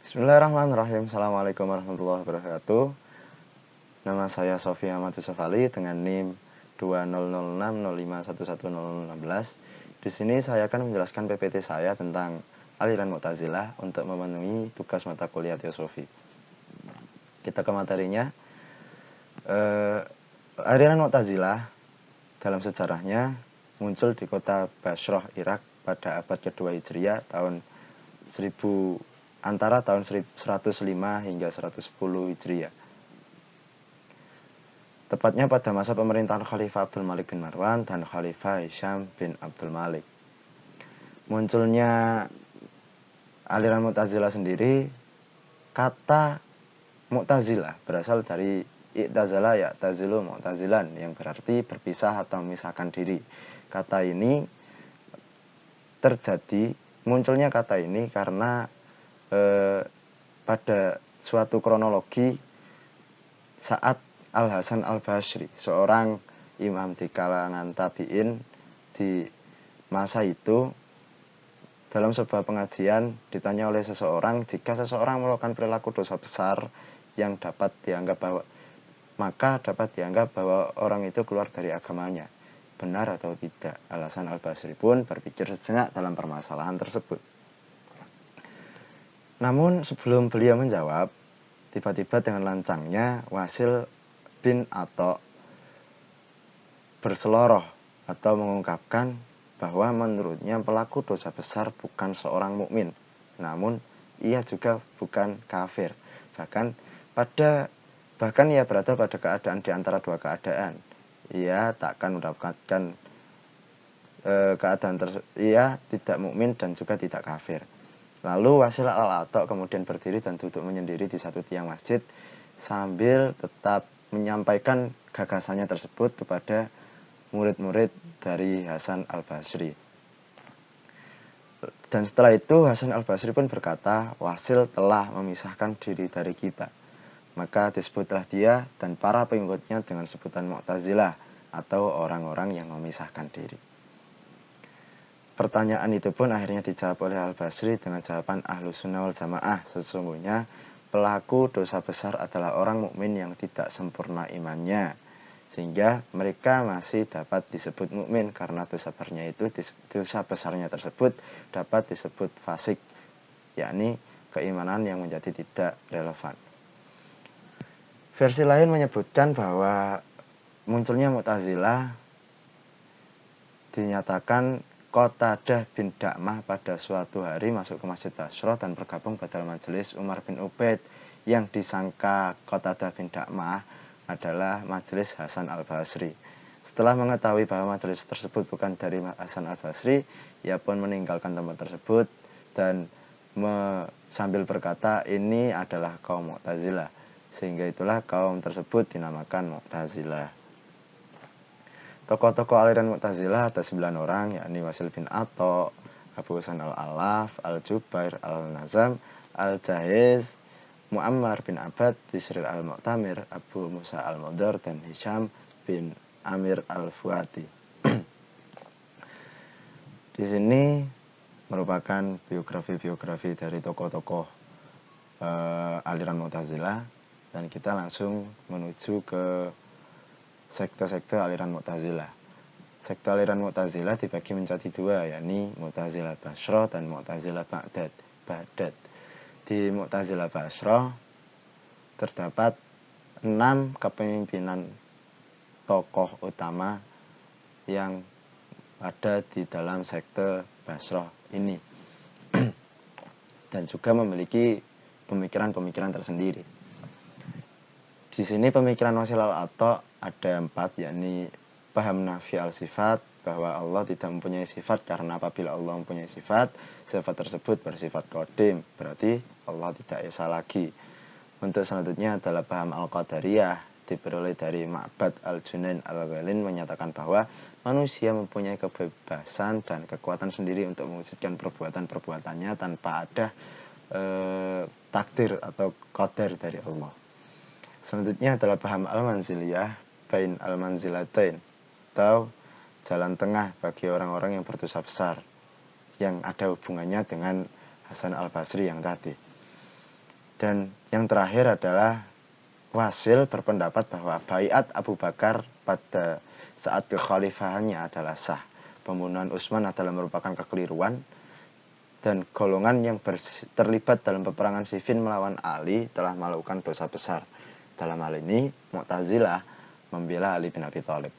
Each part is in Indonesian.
Bismillahirrahmanirrahim. Assalamualaikum warahmatullahi wabarakatuh. Nama saya Sofi Ahmad Yusuf Ali dengan NIM 2006051116. Di sini saya akan menjelaskan PPT saya tentang aliran Mu'tazilah untuk memenuhi tugas mata kuliah Teosofi. Kita ke materinya. Aliran Mu'tazilah dalam sejarahnya muncul di kota Bashrah, Irak pada abad kedua Hijriah antara tahun 105 hingga 110 Hijriah. Tepatnya pada masa pemerintahan Khalifah Abdul Malik bin Marwan dan Khalifah Hisham bin Abdul Malik. Munculnya aliran Mu'tazilah sendiri, kata Mu'tazilah berasal dari I'tazala ya'tazilu mu'tazilan, yang berarti berpisah atau memisahkan diri. Munculnya kata ini karena pada suatu kronologi saat Al-Hasan Al-Basri, seorang imam di kalangan tabi'in di masa itu, dalam sebuah pengajian ditanya oleh seseorang, jika seseorang melakukan perilaku dosa besar yang dapat dianggap bahwa orang itu keluar dari agamanya, benar atau tidak? Al-Hasan Al-Basri pun berpikir sejenak dalam permasalahan tersebut. Namun sebelum beliau menjawab, tiba-tiba dengan lancangnya Wasil bin Atta berseloroh atau mengungkapkan bahwa menurutnya pelaku dosa besar bukan seorang mukmin, namun ia juga bukan kafir. Bahkan ia berada pada keadaan di antara dua keadaan. Ia takkan mendapatkan ia tidak mukmin dan juga tidak kafir. Lalu Wasil al-Atta kemudian berdiri dan duduk menyendiri di satu tiang masjid sambil tetap menyampaikan gagasannya tersebut kepada murid-murid dari Hasan Al-Basri. Dan setelah itu Hasan Al-Basri pun berkata, Wasil telah memisahkan diri dari kita. Maka disebutlah dia dan para pengikutnya dengan sebutan Mu'tazilah atau orang-orang yang memisahkan diri. Pertanyaan itu pun akhirnya dijawab oleh Al-Basri dengan jawaban Ahlus Sunnah wal Jamaah. Sesungguhnya pelaku dosa besar adalah orang mukmin yang tidak sempurna imannya, sehingga mereka masih dapat disebut mukmin karena dosa besarnya tersebut dapat disebut fasik, yakni keimanan yang menjadi tidak relevan. Versi lain menyebutkan bahwa munculnya Mu'tazilah dinyatakan Qatadah bin Da'mah pada suatu hari masuk ke Masjid Bashrah dan bergabung pada majelis Umar bin Ubaid, yang disangka Qatadah bin Da'mah adalah majelis Hasan Al-Basri. Setelah mengetahui bahwa majelis tersebut bukan dari Hasan Al-Basri, ia pun meninggalkan tempat tersebut dan sambil berkata, ini adalah kaum Mu'tazilah, sehingga itulah kaum tersebut dinamakan Mu'tazilah. Tokoh-tokoh aliran Mu'tazilah ada 9 orang, yakni Wasil bin Atta, Abu Hasan Al-Alaf, Al-Jubair, Al-Nazam, Al-Jahiz, Muammar bin Abad, Bishr Al-Mu'tamir, Abu Musa Al-Mudar, dan Hisham bin Amir Al-Fuati. Di sini merupakan biografi dari tokoh-tokoh aliran Mu'tazilah, dan kita langsung menuju ke sekte-sekte aliran Mu'tazilah. Sekte aliran Mu'tazilah dibagi menjadi dua, yakni Mu'tazilah Bashrah dan Mu'tazilah Baghdad. Di Mu'tazilah Bashrah terdapat 6 kepemimpinan tokoh utama yang ada di dalam sekte Bashrah ini dan juga memiliki pemikiran-pemikiran tersendiri. Di sini pemikiran Wasil al-Atta ada 4, yakni paham nafi al-sifat, bahwa Allah tidak mempunyai sifat karena apabila Allah mempunyai sifat tersebut bersifat qadim, berarti Allah tidak esa lagi. Untuk selanjutnya adalah paham al-qadariyah, diperoleh dari Ma'bad al-Junain al-Walin, menyatakan bahwa manusia mempunyai kebebasan dan kekuatan sendiri untuk mewujudkan perbuatannya tanpa ada takdir atau qadar dari Allah. Selanjutnya adalah paham al-manziliyah, bain al-manzilatain, atau jalan tengah bagi orang-orang yang berdosa besar, yang ada hubungannya dengan Hasan Al-Basri yang tadi. Dan yang terakhir adalah Wasil berpendapat bahwa baiat Abu Bakar pada saat kekhalifahannya adalah sah. Pembunuhan Utsman adalah merupakan kekeliruan, dan golongan yang terlibat dalam peperangan Siffin melawan Ali telah melakukan dosa besar. Dalam hal ini, Mu'tazilah membela Ali bin Abi Thalib.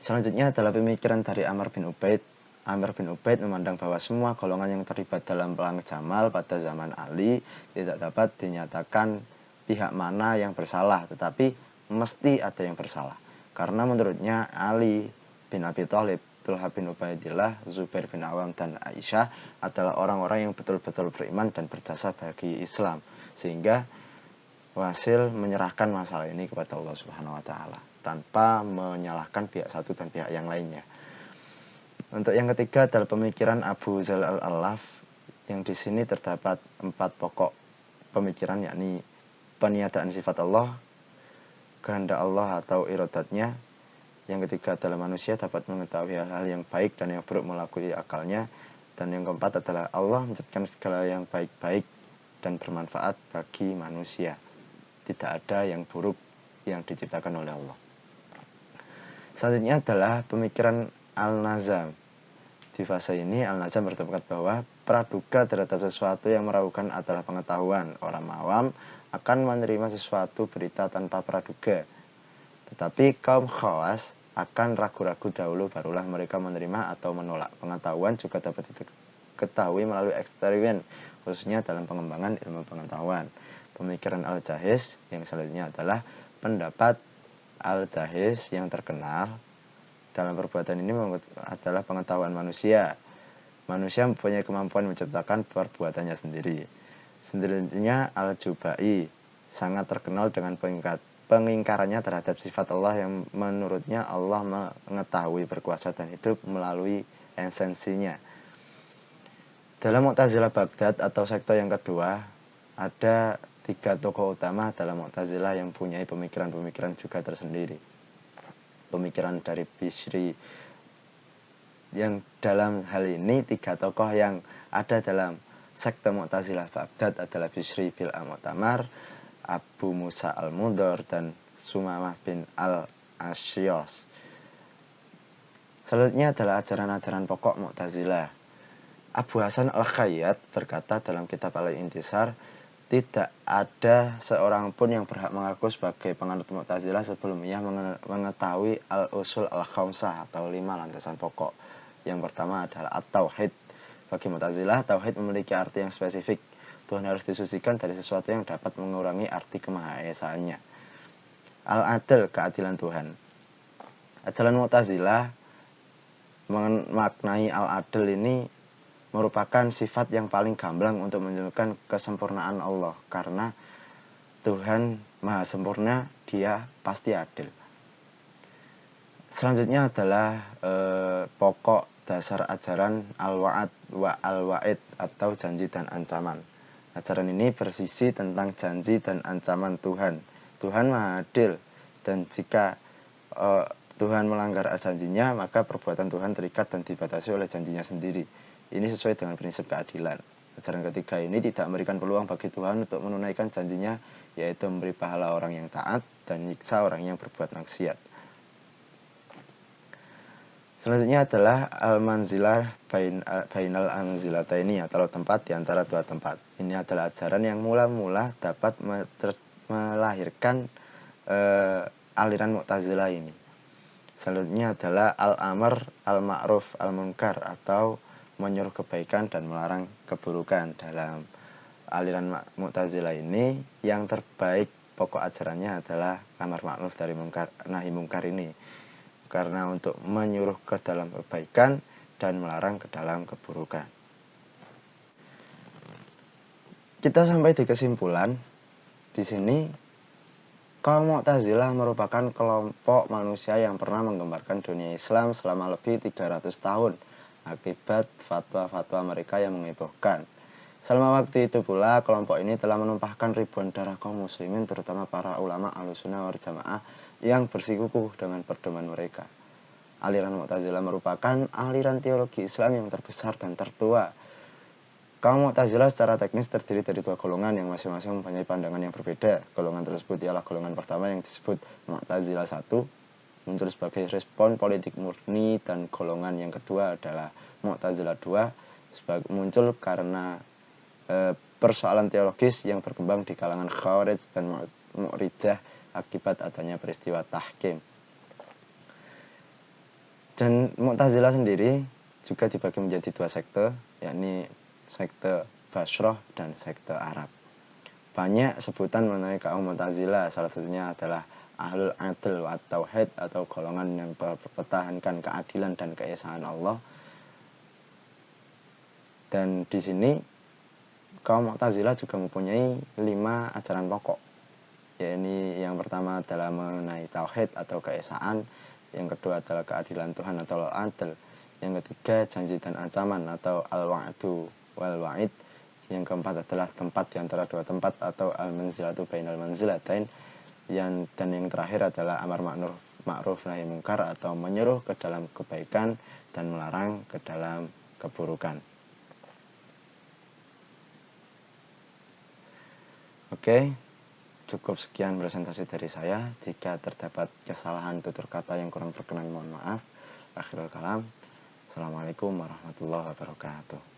Selanjutnya adalah pemikiran dari Amr bin Ubaid. Amr bin Ubaid memandang bahwa semua golongan yang terlibat dalam perang Jamal pada zaman Ali tidak dapat dinyatakan pihak mana yang bersalah, tetapi mesti ada yang bersalah. Karena menurutnya Ali bin Abi Thalib, Talha bin Ubaidillah, Zubair bin Awam, dan Aisyah adalah orang-orang yang betul-betul beriman dan berjasa bagi Islam. Sehingga Wasil menyerahkan masalah ini kepada Allah Subhanahu wa taala tanpa menyalahkan pihak satu dan pihak yang lainnya. Untuk yang ketiga adalah pemikiran Abu Zal al-Allaf, yang di sini terdapat 4 pokok pemikiran, yakni peniadaan sifat Allah, kehendak Allah atau iradatnya. Yang ketiga adalah manusia dapat mengetahui hal-hal yang baik dan yang buruk melalui akalnya. Dan yang keempat adalah Allah menciptakan segala yang baik-baik dan bermanfaat bagi manusia. Tidak ada yang buruk yang diciptakan oleh Allah. Selanjutnya adalah pemikiran Al-Nazam. Di fase ini Al-Nazam berpendapat bahwa praduga terhadap sesuatu yang meragukan adalah pengetahuan. Orang awam akan menerima sesuatu berita tanpa praduga, tetapi kaum khawas akan ragu-ragu dahulu barulah mereka menerima atau menolak. Pengetahuan juga dapat diketahui melalui eksperimen, khususnya dalam pengembangan ilmu pengetahuan. Pemikiran Al-Jahiz yang selanjutnya adalah pendapat Al-Jahiz yang terkenal dalam perbuatan ini adalah pengetahuan manusia. Manusia mempunyai kemampuan menciptakan perbuatannya sendiri. Selanjutnya Al-Jubai sangat terkenal dengan pengingkarannya terhadap sifat Allah, yang menurutnya Allah mengetahui, berkuasa, dan hidup melalui esensinya. Dalam Mu'tazilah Baghdad atau sekte yang kedua, ada 3 tokoh utama dalam Mu'tazilah yang punya pemikiran-pemikiran juga tersendiri. Pemikiran dari Bishri, yang dalam hal ini 3 tokoh yang ada dalam sekte Mu'tazilah Baghdad adalah Bishri bil Mu'tamar, Abu Musa al-Mundhar, dan Sumamah bin al-Asyos. Selanjutnya adalah ajaran-ajaran pokok Mu'tazilah. Abu Hasan al-Khayyat berkata dalam kitab Al-Intisar, tidak ada seorang pun yang berhak mengaku sebagai penganut Mu'tazilah sebelum ia mengetahui al-usul al-khamsah atau 5 landasan pokok. Yang pertama adalah at-tauhid. Bagi Mu'tazilah, tauhid memiliki arti yang spesifik. Tuhan harus disucikan dari sesuatu yang dapat mengurangi arti kemahaesaannya. Al-adl, keadilan Tuhan. Ajaran Mu'tazilah memaknai al-adl ini merupakan sifat yang paling gamblang untuk menunjukkan kesempurnaan Allah, karena Tuhan maha sempurna, dia pasti adil. Selanjutnya adalah pokok dasar ajaran al-wa'ad wa al-wa'id atau janji dan ancaman. Ajaran ini bersisi tentang janji dan ancaman Tuhan. Tuhan maha adil, dan jika Tuhan melanggar janjinya, maka perbuatan Tuhan terikat dan dibatasi oleh janjinya sendiri. Ini sesuai dengan prinsip keadilan. Ajaran ketiga ini tidak memberikan peluang bagi Tuhan untuk menunaikan janjinya, yaitu memberi pahala orang yang taat dan nyiksa orang yang berbuat maksiat. Selanjutnya adalah al-manzilah bainal anzilataini, atau tempat di antara 2 tempat. Ini adalah ajaran yang mula-mula dapat melahirkan aliran Mu'tazilah ini. Selanjutnya adalah al-amr, al-ma'ruf, al-munkar, atau menyuruh kebaikan dan melarang keburukan. Dalam aliran Mu'tazilah ini, yang terbaik pokok ajarannya adalah amar ma'ruf dari nahi mungkar ini, karena untuk menyuruh ke dalam kebaikan dan melarang ke dalam keburukan. Kita sampai di kesimpulan di sini, kaum Mu'tazilah merupakan kelompok manusia yang pernah menggembarkan dunia Islam selama lebih 300 tahun akibat fatwa-fatwa mereka yang menghebohkan. Selama waktu itu pula, kelompok ini telah menumpahkan ribuan darah kaum muslimin, terutama para ulama Ahlussunnah wal Jamaah yang bersikukuh dengan pedoman mereka. Aliran Mu'tazilah merupakan aliran teologi Islam yang terbesar dan tertua. Kaum Mu'tazilah secara teknis terdiri dari dua golongan yang masing-masing mempunyai pandangan yang berbeda. Golongan tersebut ialah golongan pertama yang disebut Mu'tazilah 1, muncul sebagai respon politik murni, dan golongan yang kedua adalah Mu'tazilah 2, muncul karena persoalan teologis yang berkembang di kalangan Khawarij dan Mu'ridah akibat adanya peristiwa tahkim. Dan Mu'tazilah sendiri juga dibagi menjadi dua sekte, yakni sekte Bashrah dan sekte Arab. Banyak sebutan mengenai kaum Mu'tazilah, salah satunya adalah Ahlul Adl wa Tauhid, atau golongan yang mempertahankan keadilan dan keesaan Allah. Dan di sini kaum Mu'tazilah juga mempunyai 5 ajaran pokok, yakni yang pertama adalah mengenai tauhid atau keesaan, yang kedua adalah keadilan Tuhan atau al-adl, yang ketiga janji dan ancaman atau al-wa'du wal wa'id, yang keempat adalah tempat di antara dua tempat atau al-manzilatu bainal manzilatain, dan yang terakhir adalah amar ma'ruf nahi mungkar atau menyuruh ke dalam kebaikan dan melarang ke dalam keburukan. Oke, cukup sekian presentasi dari saya. Jika terdapat kesalahan tutur kata yang kurang berkenan, mohon maaf. Akhirul kalam. Assalamualaikum warahmatullahi wabarakatuh.